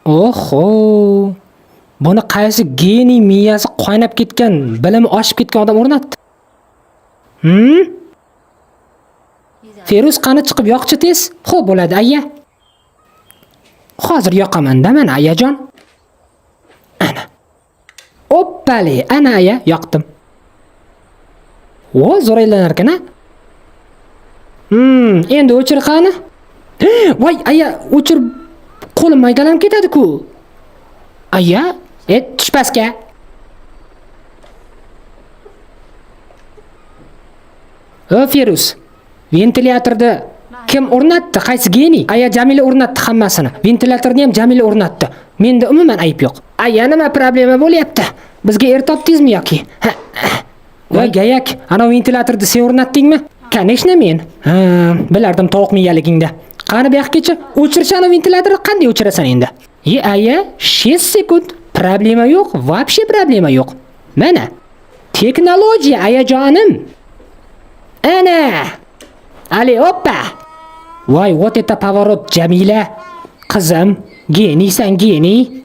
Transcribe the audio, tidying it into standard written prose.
Oho. Buni qaysi geniy miyasi qaynab ketgan, bilimi oshib ketgan odam o'rnatdi? Feruz qani chiqib yoqchi tez? Xo'p bo'ladi, aya. Hozir yoqaman-da mana ayajon. Ana. Oppali, ana aya, yoqdim. Vo, zo'r aylanar ekan-a? Endi o'chir qani? Voy, aya, o'chir, qo'lim maydalanib ketadi-ku. Aya, tush pastga. Feruz, ventilyatorni kim o'rnatdi? Qaysi geniy? Aya Jamila o'rnatdi hammasini. Ventilyatorni ham Jamila o'rnatdi. Menda umuman ayb yo'q. Aya, nima problema bo'lyapti? Bizga topdingizmi yoki? Voy gayak, ana ventilyatorni sen o'rnatdingmi? Конечно men. Bilardim tovuq miyaligingda. Qani bu yoqgacha o'chirish ana ventilyatorni qanday o'chirasan endi? Aya, 6 sekund. Problema yo'q, вообще problema yo'q. Mana. Texnologiya ayajonim. Ana! Ali, oppa! Voy, вот это поворот, Jamila. Qizim, geniysan, geniy.